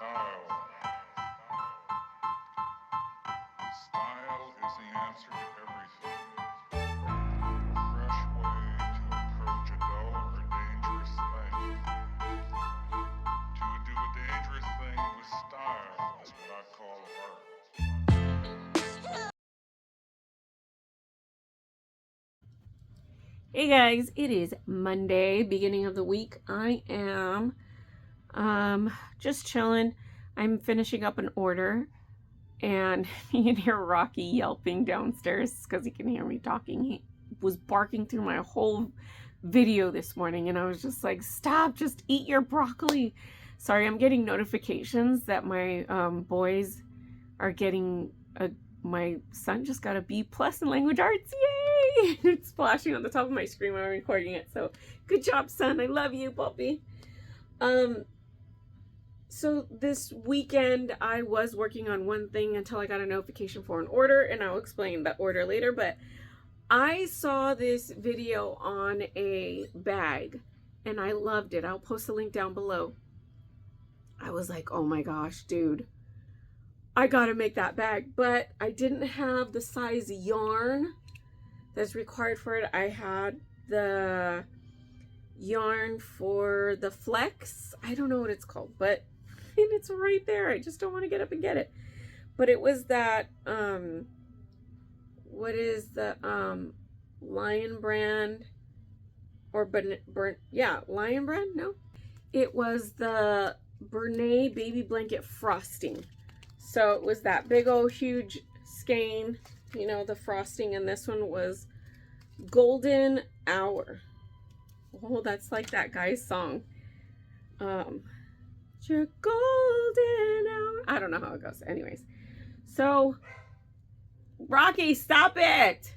Style. Style is the answer to everything. A fresh way to approach a dull or dangerous thing. To do a dangerous thing with style is what I call art. Hey guys, it is Monday, beginning of the week. I am just chilling. I'm finishing up an order and you can hear Rocky yelping downstairs because he can hear me talking. He was barking through my whole video this morning and I was just like, stop, just eat your broccoli. Sorry, I'm getting notifications that my boys are getting my son just got a B+ in language arts. Yay! It's flashing on the top of my screen when I'm recording it. So good job, son. I love you, puppy. So this weekend I was working on one thing until I got a notification for an order, and I'll explain that order later. But I saw this video on a bag and I loved it. I'll post a link down below. I was like, oh my gosh, dude, I gotta make that bag, but I didn't have the size yarn that's required for it. I had the yarn for the flex. I don't know what it's called, but and it's right there. I just don't want to get up and get it. But it was that what is the Lion brand or Lion brand? No, it was the Bernay baby blanket frosting. So it was that big old huge skein, you know, the frosting, and this one was Golden Hour. Oh, that's like that guy's song. Your golden hour. I don't know how it goes. Anyways, so Rocky, stop it.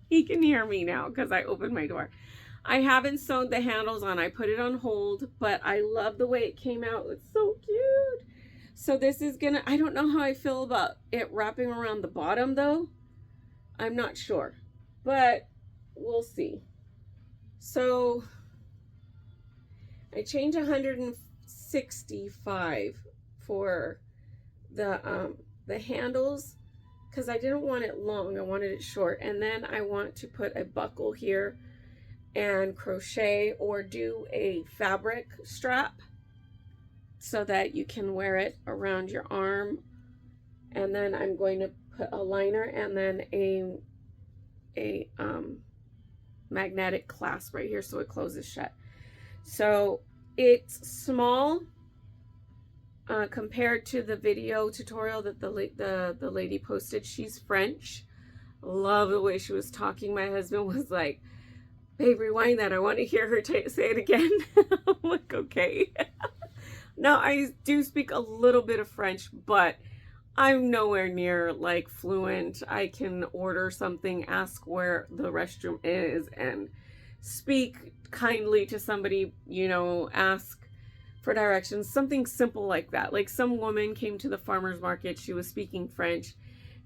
He can hear me now because I opened my door. I haven't sewed the handles on. I put it on hold, but I love the way it came out. It's so cute. So this is gonna, I don't know how I feel about it wrapping around the bottom though. I'm not sure, but we'll see. So I changed 165 for the handles because I didn't want it long. I wanted it short. And then I want to put a buckle here and crochet or do a fabric strap so that you can wear it around your arm. And then I'm going to put a liner and then a magnetic clasp right here so it closes shut. So it's small compared to the video tutorial that the lady posted. She's French. Love the way she was talking. My husband was like, babe, rewind that. I want to hear her say it again. I'm like, okay. Now, I do speak a little bit of French, but I'm nowhere near like fluent. I can order something, ask where the restroom is, and speak kindly to somebody, you know, ask for directions, something simple like that. Like some woman came to the farmer's market, she was speaking French,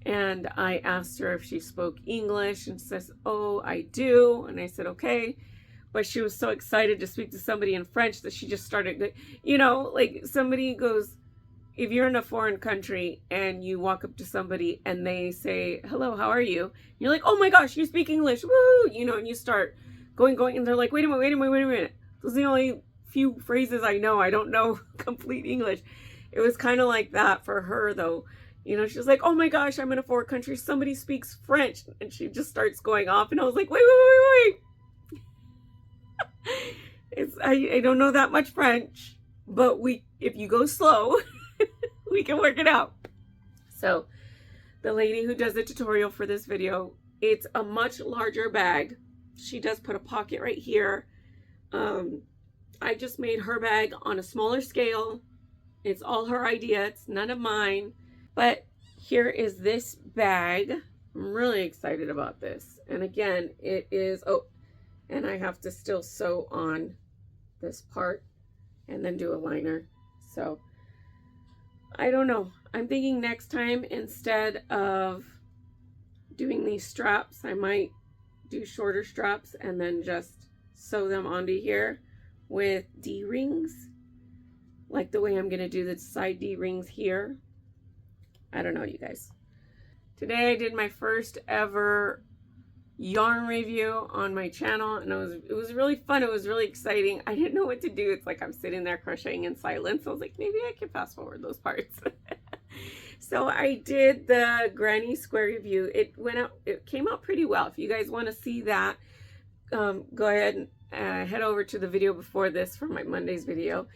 and I asked her if she spoke English, and she says, oh, I do. And I said, okay. But she was so excited to speak to somebody in French that she just started, you know, like somebody goes, if you're in a foreign country and you walk up to somebody and they say, hello, how are you? You're like, oh my gosh, you speak English, woo! You know, and you start going, and they're like, wait a minute. Those are the only few phrases I know. I don't know complete English. It was kind of like that for her though. You know, she's like, oh my gosh, I'm in a foreign country. Somebody speaks French. And she just starts going off. And I was like, wait. I don't know that much French, but if you go slow, we can work it out. So the lady who does the tutorial for this video, it's a much larger bag. She does put a pocket right here. I just made her bag on a smaller scale. It's all her idea. It's none of mine. But here is this bag. I'm really excited about this. And again, it is, oh, and I have to still sew on this part and then do a liner. So I don't know. I'm thinking next time, instead of doing these straps, I might do shorter straps and then just sew them onto here with D-rings. like the way I'm going to do the side D-rings here. I don't know, you guys. Today I did my first ever yarn review on my channel, and it was really fun. It was really exciting. I didn't know what to do. It's like I'm sitting there crocheting in silence. I was like, maybe I can fast forward those parts. So I did the granny square review. It came out pretty well. If you guys want to see that, go ahead and head over to the video before this for my Monday's video,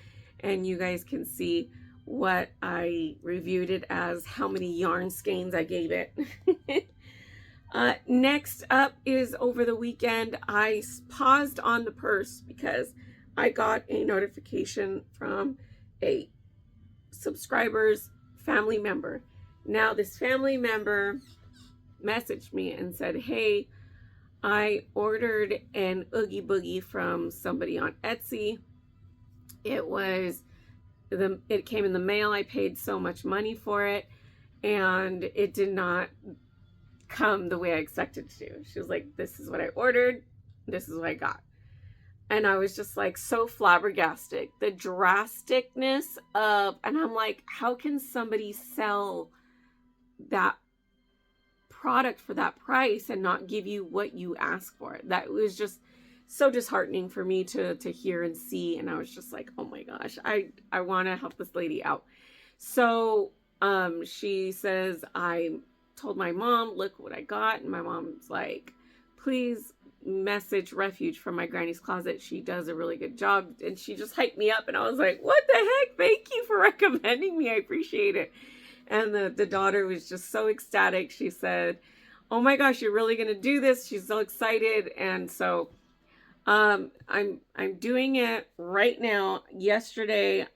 and you guys can see what I reviewed it as, how many yarn skeins I gave it. Next up is over the weekend, I paused on the purse because I got a notification from a subscriber's family member. Now, this family member messaged me and said, hey, I ordered an Oogie Boogie from somebody on Etsy. It came in the mail. I paid so much money for it, and it did not come the way I expected to. She was like, this is what I ordered, this is what I got. And I was just like so flabbergasted. The drasticness of, and I'm like, how can somebody sell that product for that price and not give you what you ask for? That was just so disheartening for me to hear and see. And I was just like, oh my gosh, I want to help this lady out. So she says, I told my mom, look what I got. And my mom's like, please message Refuge from My Granny's Closet. She does a really good job. And she just hyped me up. And I was like, what the heck? Thank you for recommending me. I appreciate it. And the daughter was just so ecstatic. She said, oh my gosh, you're really going to do this. She's so excited. And so I'm doing it right now. Yesterday,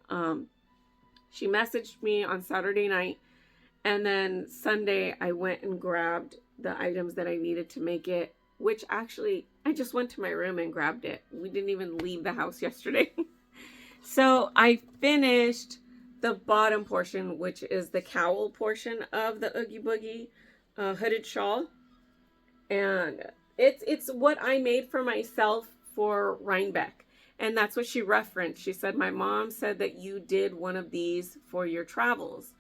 she messaged me on Saturday night. And then Sunday, I went and grabbed the items that I needed to make it, which actually, I just went to my room and grabbed it. We didn't even leave the house yesterday. So I finished the bottom portion, which is the cowl portion of the Oogie Boogie hooded shawl. And it's what I made for myself for Rhinebeck. And that's what she referenced. She said, my mom said that you did one of these for your travels.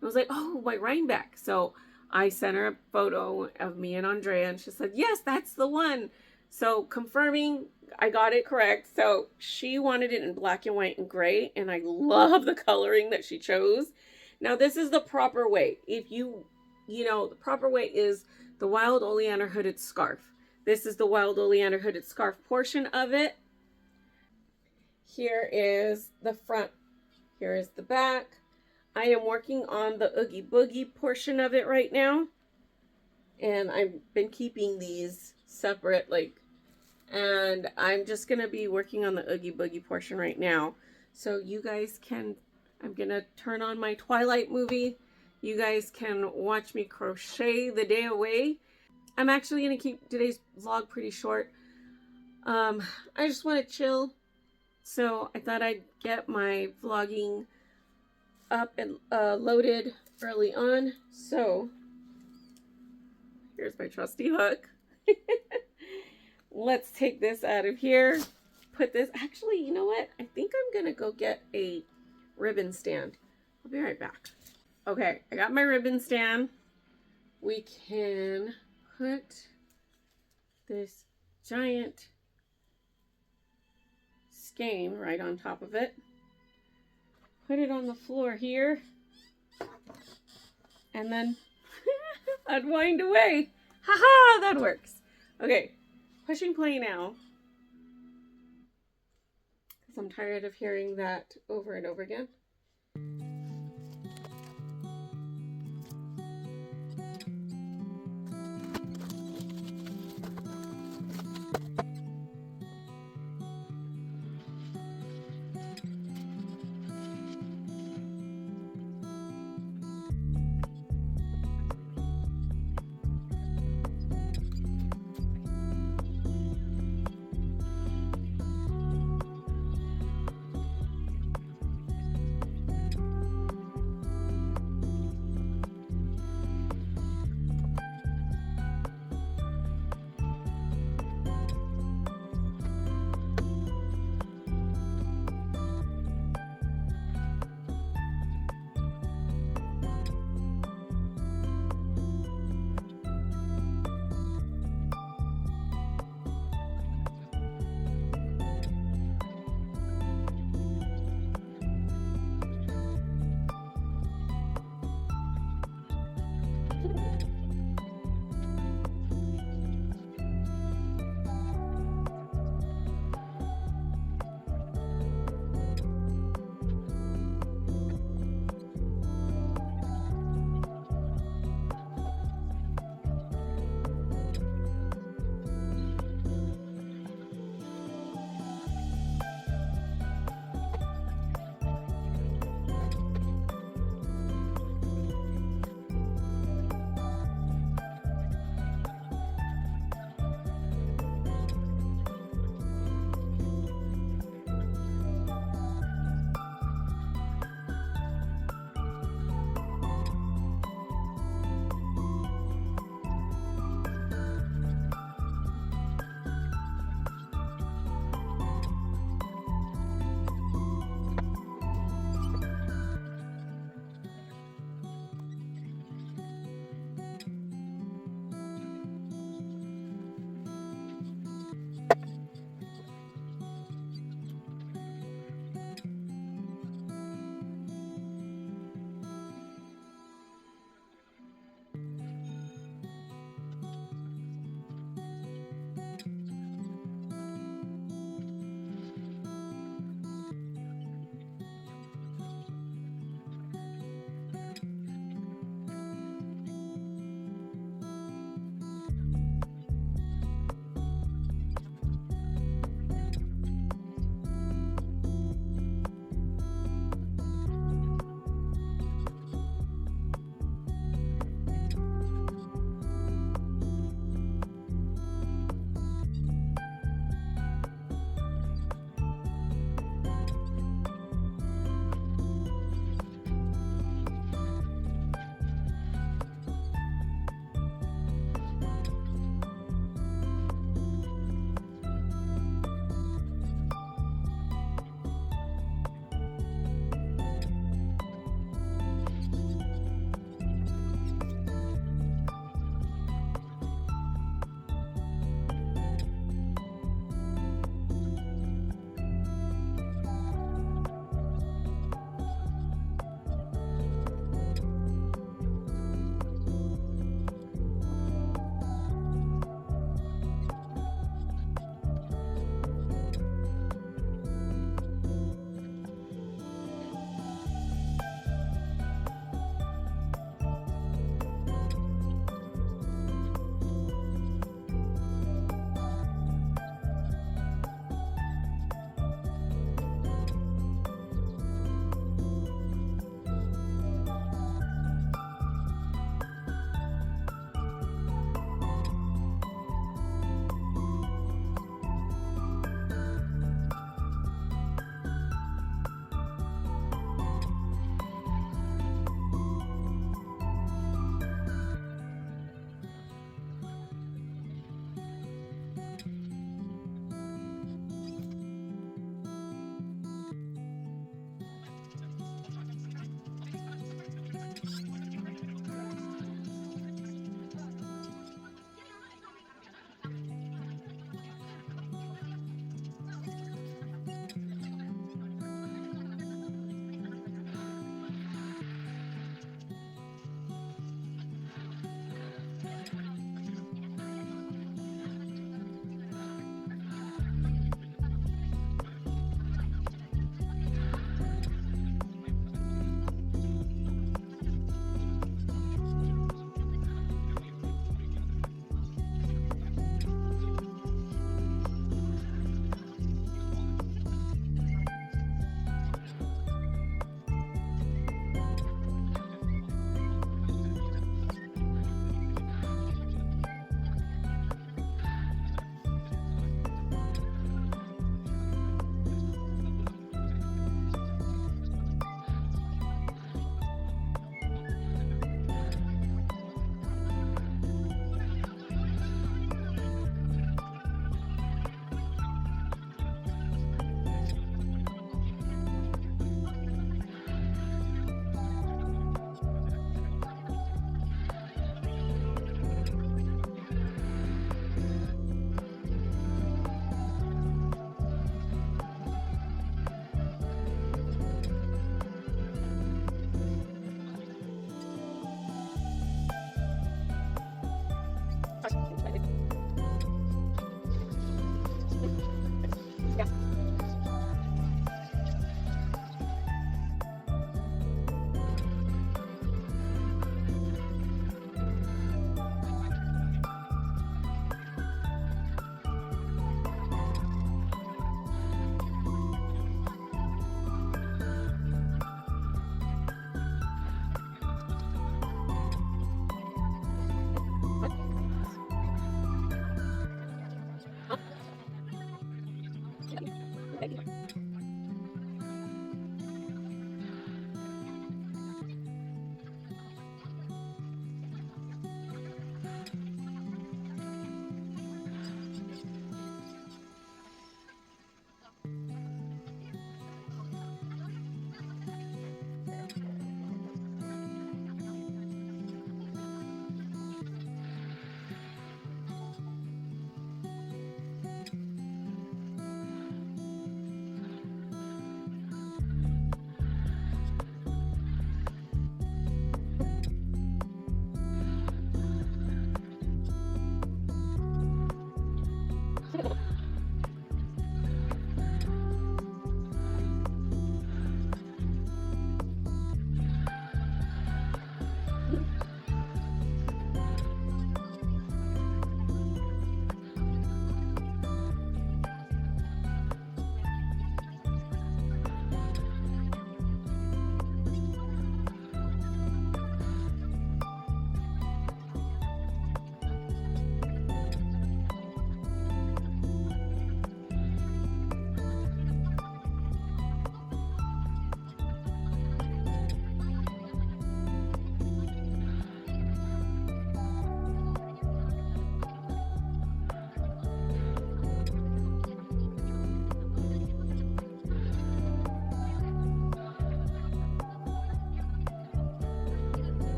I was like, oh, my Rhinebeck. So I sent her a photo of me and Andrea, and she said, yes, that's the one. So confirming I got it correct. So she wanted it in black and white and gray, and I love the coloring that she chose. Now, this is the proper way. If you know, the proper way is the Wild Oleander hooded scarf. This is the Wild Oleander hooded scarf portion of it. Here is the front. Here is the back. I am working on the Oogie Boogie portion of it right now. And I've been keeping these separate, and I'm just going to be working on the Oogie Boogie portion right now. So you guys can, I'm going to turn on my Twilight movie. You guys can watch me crochet the day away. I'm actually going to keep today's vlog pretty short. I just want to chill. So I thought I'd get my vlogging up and loaded early on. So here's my trusty hook. Let's take this out of here. Put this, actually, you know what? I think I'm gonna go get a ribbon stand. I'll be right back. Okay, I got my ribbon stand. We can put this giant skein right on top of it. Put it on the floor here, and then unwind away. Haha, that works. Okay, pushing play now, because I'm tired of hearing that over and over again.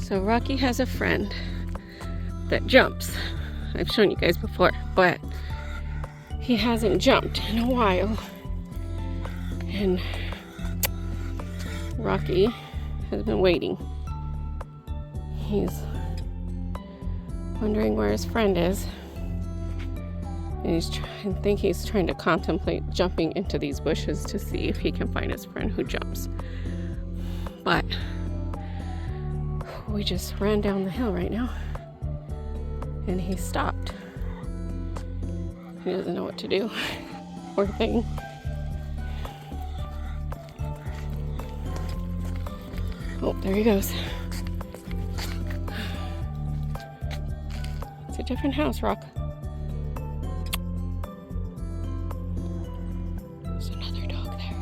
So Rocky has a friend that jumps. I've shown you guys before, but he hasn't jumped in a while. And Rocky has been waiting. He's wondering where his friend is. And I think he's trying to contemplate jumping into these bushes to see if he can find his friend who jumps. But we just ran down the hill right now and he stopped. He doesn't know what to do. Poor thing. Oh, there he goes. It's a different house, Rock. There's another dog there.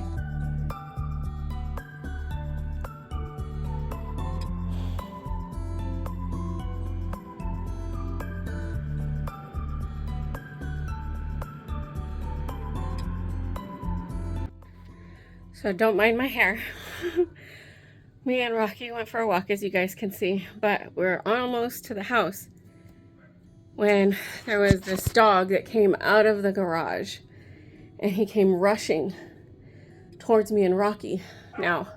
So don't mind my hair. Me and Rocky went for a walk, as you guys can see, but we're almost to the house when there was this dog that came out of the garage and he came rushing towards me and Rocky. Now,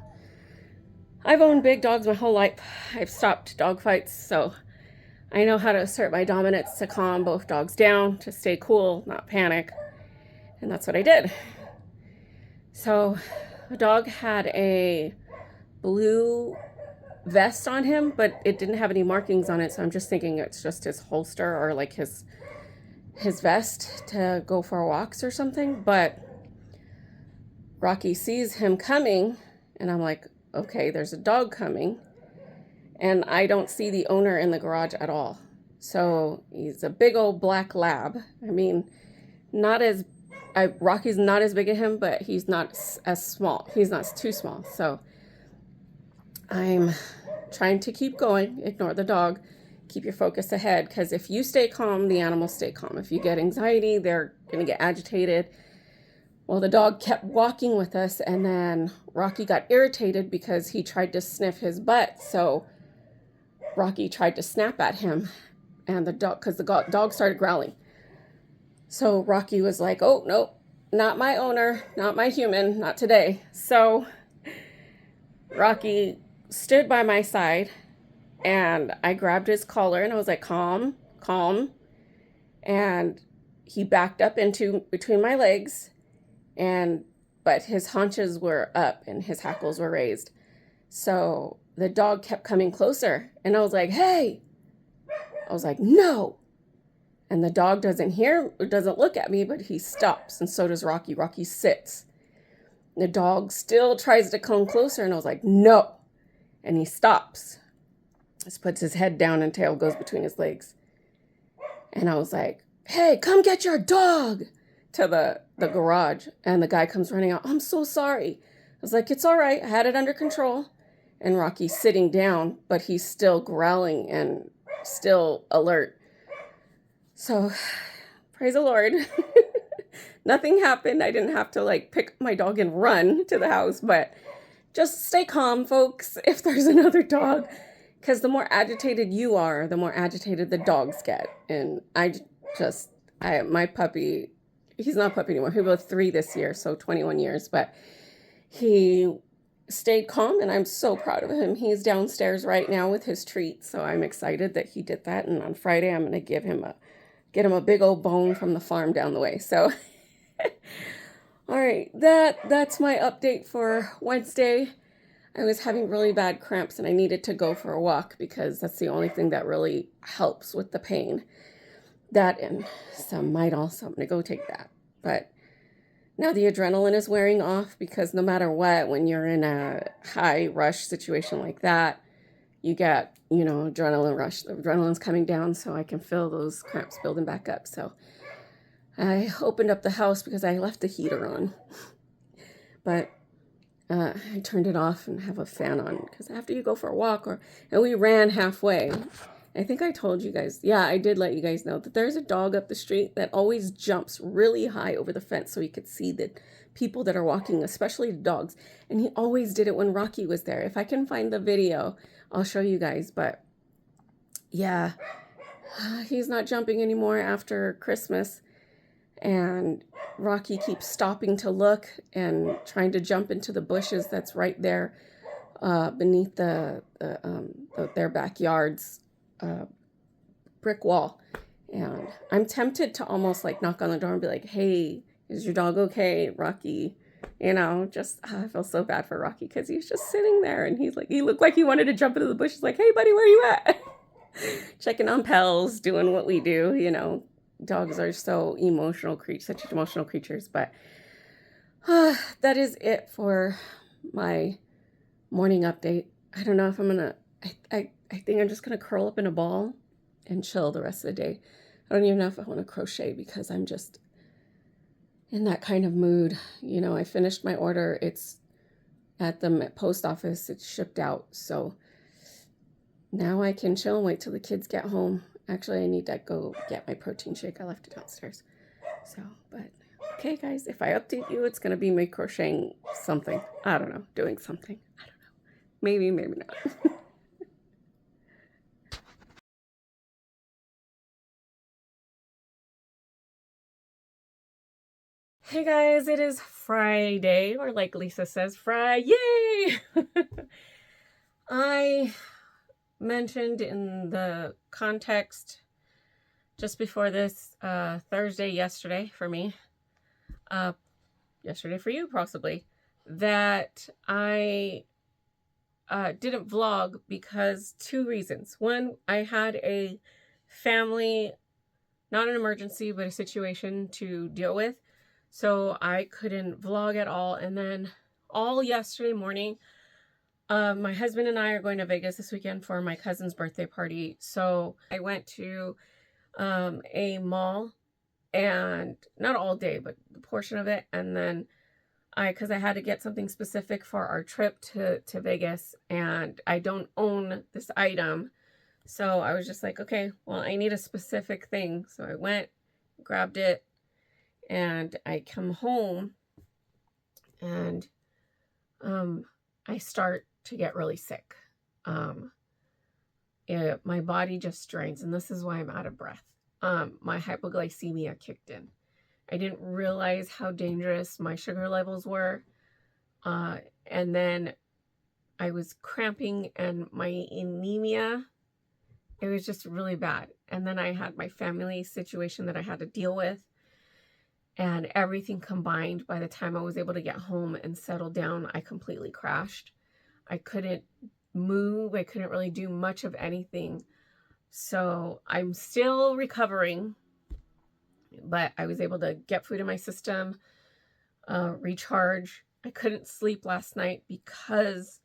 I've owned big dogs my whole life. I've stopped dog fights, so I know how to assert my dominance to calm both dogs down, to stay cool, not panic, and that's what I did. So the dog had a blue vest on him, but it didn't have any markings on it, so I'm just thinking it's just his holster or like his vest to go for walks or something. But Rocky sees him coming and I'm like, okay, there's a dog coming, and I don't see the owner in the garage at all. So he's a big old black lab. I mean, Rocky's not as big as him, but he's not as small. He's not too small. So I'm trying to keep going, ignore the dog, keep your focus ahead, because if you stay calm, the animals stay calm. If you get anxiety, they're going to get agitated. Well, the dog kept walking with us, and then Rocky got irritated because he tried to sniff his butt, so Rocky tried to snap at him, and the dog started growling. So Rocky was like, oh, no, not my owner, not my human, not today. So Rocky stood by my side and I grabbed his collar and I was like, calm, calm. And he backed up into between my legs, but his haunches were up and his hackles were raised. So the dog kept coming closer and I was like, hey. I was like, no. And the dog doesn't look at me, but he stops, and so does Rocky. Rocky sits. The dog still tries to come closer, and I was like, no. And he stops. Just puts his head down and tail goes between his legs. And I was like, hey, come get your dog, to the garage. And the guy comes running out. I'm so sorry. I was like, it's all right. I had it under control. And Rocky's sitting down, but he's still growling and still alert. So, praise the Lord. Nothing happened. I didn't have to like pick up my dog and run to the house, but just stay calm, folks, if there's another dog, because the more agitated you are, the more agitated the dogs get. And my puppy, he's not a puppy anymore. He was 3 this year, so 21 years, but he stayed calm, and I'm so proud of him. He's downstairs right now with his treat, so I'm excited that he did that. And on Friday, I'm going to get him a big old bone from the farm down the way. So, all right, that's my update for Wednesday. I was having really bad cramps, and I needed to go for a walk because that's the only thing that really helps with the pain. That and some Midol, so I'm going to go take that. But now the adrenaline is wearing off because no matter what, when you're in a high rush situation like that, you get, adrenaline rush. The adrenaline's coming down, so I can feel those cramps building back up. So I opened up the house because I left the heater on. But I turned it off and have a fan on because after you go for a walk, and we ran halfway. I think I told you guys, yeah, I did let you guys know that there's a dog up the street that always jumps really high over the fence so he could see the people that are walking, especially the dogs. And he always did it when Rocky was there. If I can find the video, I'll show you guys. But yeah, he's not jumping anymore after Christmas. And Rocky keeps stopping to look and trying to jump into the bushes that's right there beneath their backyard's brick wall. And I'm tempted to almost like knock on the door and be like, hey, is your dog okay, Rocky? I feel so bad for Rocky because he's just sitting there and he looked like he wanted to jump into the bushes like, hey buddy, where you at? Checking on pals, doing what we do. Dogs are so such emotional creatures. But that is it for my morning update. I don't know if I'm gonna, I think I'm just gonna curl up in a ball and chill the rest of the day. I don't even know if I want to crochet because I'm just in that kind of mood. I finished my order. It's at the post office. It's shipped out. So now I can chill and wait till the kids get home. Actually, I need to go get my protein shake. I left it downstairs. So, but okay, guys, if I update you, it's going to be me crocheting something. I don't know, doing something. I don't know. Maybe, maybe not. Hey guys, it is Friday, or like Lisa says, Yay! I mentioned in the context just before this yesterday for me, yesterday for you possibly, that I didn't vlog because 2 reasons. One, I had a family, not an emergency, but a situation to deal with. So I couldn't vlog at all. And then all yesterday morning, my husband and I are going to Vegas this weekend for my cousin's birthday party. So I went to a mall, and not all day, but a portion of it. And then because I had to get something specific for our trip to Vegas, and I don't own this item. So I was just like, okay, well, I need a specific thing. So I went, grabbed it, and I come home, and I start to get really sick. My body just drains, and this is why I'm out of breath. My hypoglycemia kicked in. I didn't realize how dangerous my sugar levels were. And then I was cramping, and my anemia, it was just really bad. And then I had my family situation that I had to deal with. And everything combined, by the time I was able to get home and settle down, I completely crashed. I couldn't move. I couldn't really do much of anything. So I'm still recovering, but I was able to get food in my system, recharge. I couldn't sleep last night because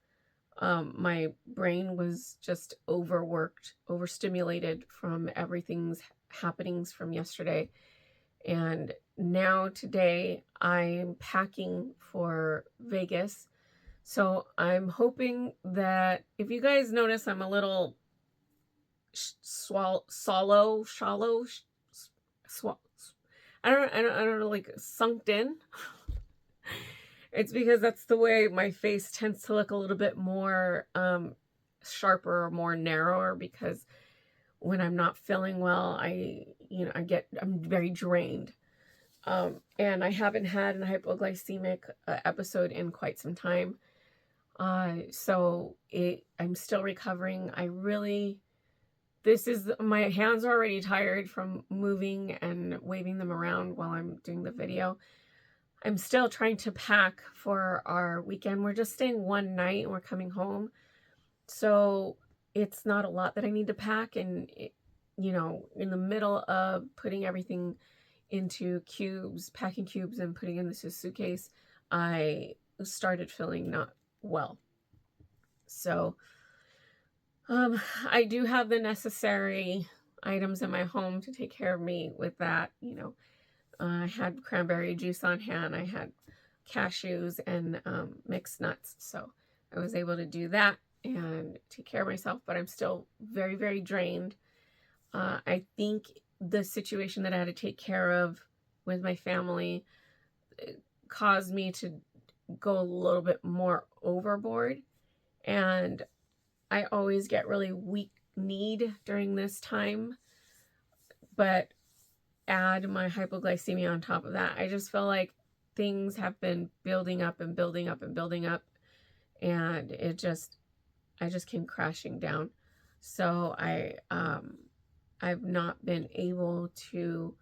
my brain was just overworked, overstimulated from everything's happenings from yesterday. And now today I'm packing for Vegas. So I'm hoping that if you guys notice, I'm a little shallow. I don't know, like sunk in. It's because that's the way my face tends to look a little bit more sharper or more narrower, because when I'm not feeling well, I'm very drained. And I haven't had a hypoglycemic episode in quite some time. So I'm still recovering. My hands are already tired from moving and waving them around while I'm doing the video. I'm still trying to pack for our weekend. We're just staying one night and we're coming home. So it's not a lot that I need to pack. And, in the middle of putting everything into cubes, packing cubes and putting in this suitcase, I started feeling not well. So I do have the necessary items in my home to take care of me with that. I had cranberry juice on hand. I had cashews and mixed nuts. So I was able to do that and take care of myself, but I'm still very, very drained. I think the situation that I had to take care of with my family caused me to go a little bit more overboard. And I always get really weak-kneed during this time. But add my hypoglycemia on top of that, I just feel like things have been building up and building up and building up. And I just came crashing down. So I've not been able to,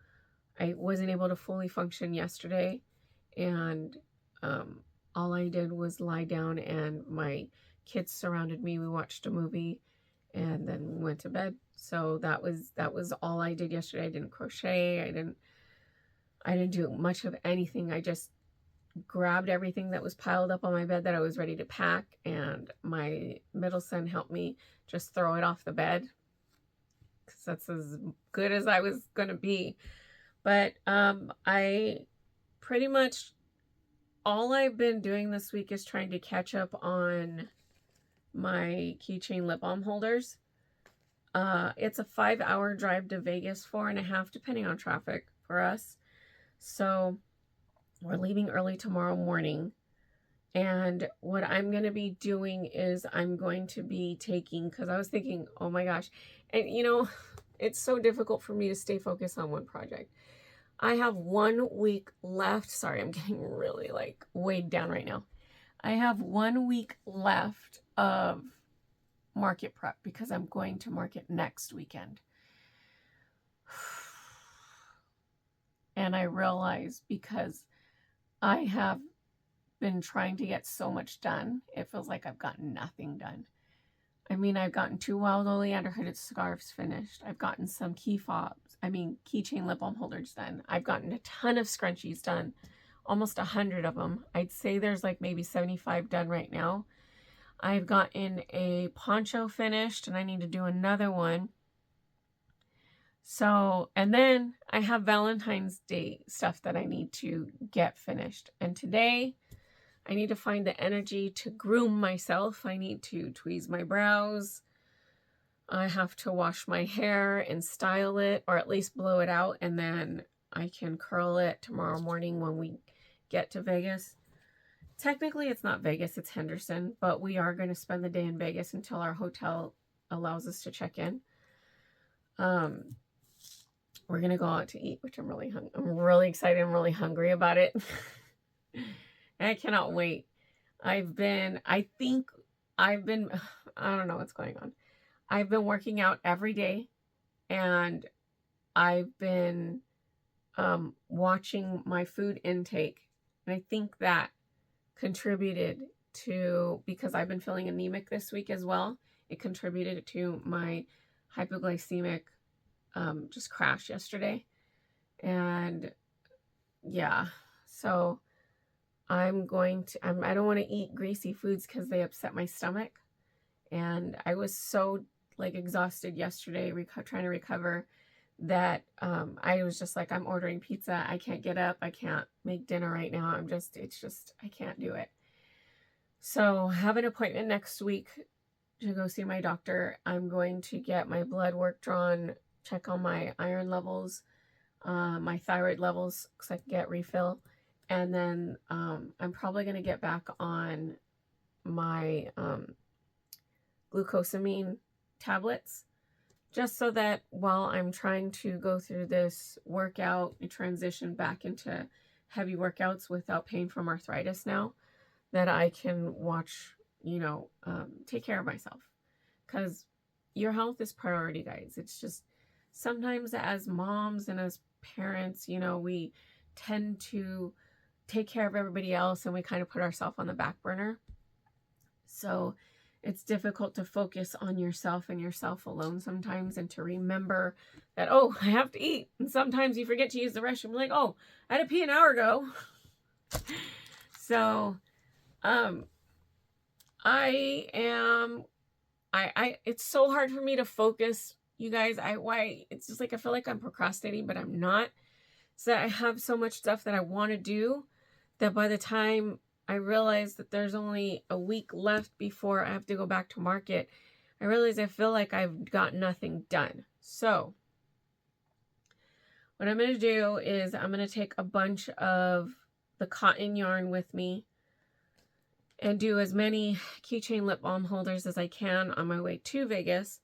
I wasn't able to fully function yesterday. And all I did was lie down and my kids surrounded me. We watched a movie and then went to bed. So that was all I did yesterday. I didn't crochet. I didn't do much of anything. I just grabbed everything that was piled up on my bed that I was ready to pack, and my middle son helped me just throw it off the bed, because that's as good as I was gonna be. But I pretty much, all I've been doing this week is trying to catch up on my keychain lip balm holders. It's a 5-hour drive to Vegas, 4.5 depending on traffic for us. So we're leaving early tomorrow morning. And what I'm going to be doing is I'm going to be taking, because I was thinking, oh my gosh, and it's so difficult for me to stay focused on one project. I have 1 week left. Sorry, I'm getting really weighed down right now. I have 1 week left of market prep because I'm going to market next weekend. And I realize, because I have been trying to get so much done, it feels like I've gotten nothing done. I mean, I've gotten 2 wild oleander hooded scarves finished. I've gotten some keychain lip balm holders done. I've gotten a ton of scrunchies done, almost 100 of them. I'd say there's maybe 75 done right now. I've gotten a poncho finished, and I need to do another one. So, and then I have Valentine's Day stuff that I need to get finished. And today, I need to find the energy to groom myself. I need to tweeze my brows. I have to wash my hair and style it, or at least blow it out, and then I can curl it tomorrow morning when we get to Vegas. Technically, it's not Vegas, it's Henderson, but we are going to spend the day in Vegas until our hotel allows us to check in. We're going to go out to eat, which I'm really excited. I'm really hungry about it. And I cannot wait. I don't know what's going on. I've been working out every day, and I've been watching my food intake. And I think that contributed to, because I've been feeling anemic this week as well, it contributed to my hypoglycemic just crash yesterday. And yeah, so I don't want to eat greasy foods because they upset my stomach. And I was so exhausted yesterday trying to recover that I was just I'm ordering pizza. I can't get up. I can't make dinner right now. I can't do it. So I have an appointment next week to go see my doctor. I'm going to get my blood work drawn, check on my iron levels. my thyroid levels so I can get refill. And then I'm probably going to get back on my glucosamine tablets, just so that while I'm trying to go through this workout and transition back into heavy workouts without pain from arthritis now, that I can watch, you know, take care of myself. Because your health is priority, guys. It's just sometimes as moms and as parents, you know, we tend to take care of everybody else and we kind of put ourselves on the back burner. So it's difficult to focus on yourself and yourself alone sometimes, and to remember that, oh, I have to eat. And sometimes you forget to use the restroom. Like, oh, I had to pee an hour ago. So, it's so hard for me to focus, you guys. It's just like, I feel like I'm procrastinating, but I'm not. So I have so much stuff that I want to do that by the time I realize that there's only a week left before I have to go back to market, I realize I feel like I've got nothing done. So what I'm going to do is I'm going to take a bunch of the cotton yarn with me and do as many keychain lip balm holders as I can on my way to Vegas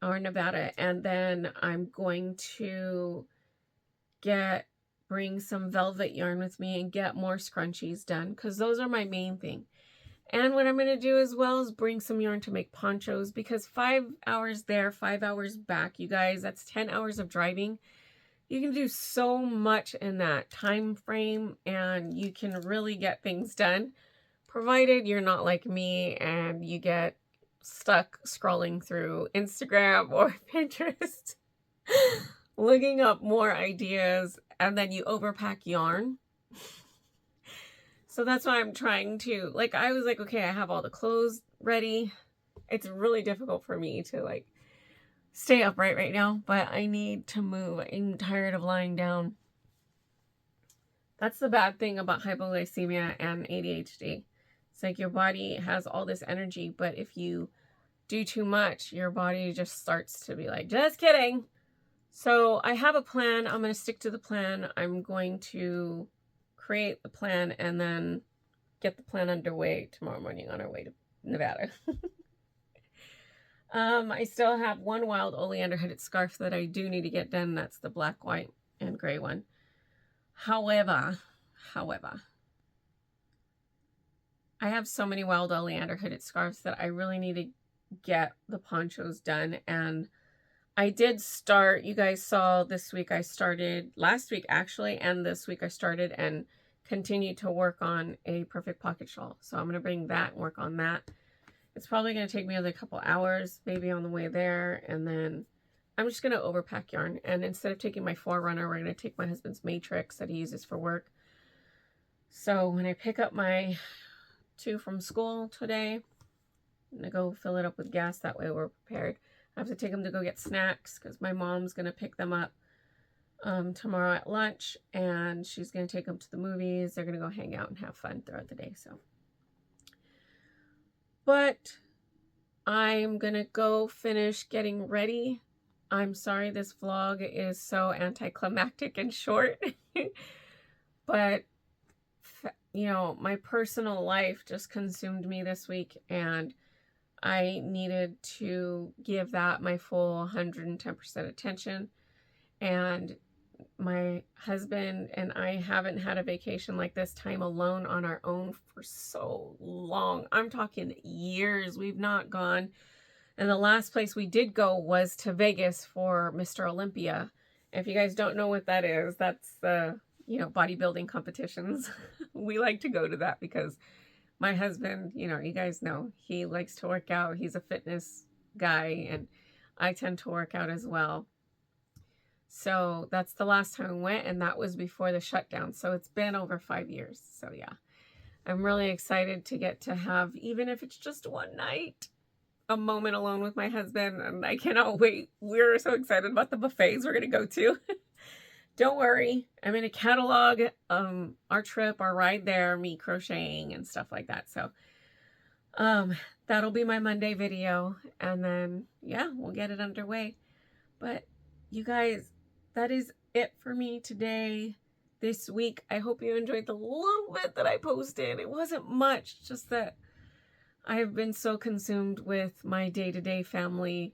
or Nevada. And then I'm going to bring some velvet yarn with me and get more scrunchies done, because those are my main thing. And what I'm going to do as well is bring some yarn to make ponchos, because 5 hours there, 5 hours back, you guys, that's 10 hours of driving. You can do so much in that time frame, and you can really get things done, provided you're not like me and you get stuck scrolling through Instagram or Pinterest looking up more ideas, and then you overpack yarn. So that's why I'm trying to, like, I was like, okay, I have all the clothes ready. It's really difficult for me to, like, stay upright right now, but I need to move. I'm tired of lying down. That's the bad thing about hypoglycemia and ADHD. It's like your body has all this energy, but if you do too much, your body just starts to be like, just kidding. So I have a plan. I'm going to stick to the plan. I'm going to create the plan and then get the plan underway tomorrow morning on our way to Nevada. I still have one wild oleander headed scarf that I do need to get done. That's the black, white, and gray one. However, I have so many wild oleander hooded scarves that I really need to get the ponchos done. And I did start, you guys saw this week I started, last week actually, and this week I started and continued to work on a perfect pocket shawl. So I'm going to bring that and work on that. It's probably going to take me another couple hours, maybe on the way there. And then I'm just going to overpack yarn. And instead of taking my Forerunner, we're going to take my husband's Matrix that he uses for work. So when I pick up my 2 from school today, I'm going to go fill it up with gas. That way we're prepared. I have to take them to go get snacks because my mom's going to pick them up tomorrow at lunch, and she's going to take them to the movies. They're going to go hang out and have fun throughout the day. So, but I'm going to go finish getting ready. I'm sorry this vlog is so anticlimactic and short, but you know, my personal life just consumed me this week, and I needed to give that my full 110% attention. And my husband and I haven't had a vacation like this time alone on our own for so long. I'm talking years. We've not gone. And the last place we did go was to Vegas for Mr. Olympia. If you guys don't know what that is, that's the, you know, bodybuilding competitions. We like to go to that because my husband, you know, you guys know, he likes to work out. He's a fitness guy, and I tend to work out as well. So that's the last time we went, and that was before the shutdown. So it's been over 5 years. So yeah, I'm really excited to get to have, even if it's just one night, a moment alone with my husband, and I cannot wait. We're so excited about the buffets we're going to go to. Don't worry, I'm going to catalog our trip, our ride there, me crocheting and stuff like that. So that'll be my Monday video, and then yeah, we'll get it underway. But you guys, that is it for me today, this week. I hope you enjoyed the little bit that I posted. It wasn't much, just that I have been so consumed with my day-to-day family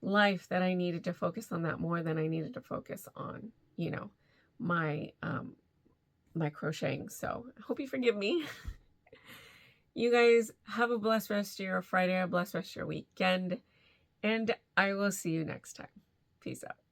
life that I needed to focus on that more than I needed to focus on, you know, my my crocheting. So I hope you forgive me. You guys have a blessed rest of your Friday, a blessed rest of your weekend, and I will see you next time. Peace out.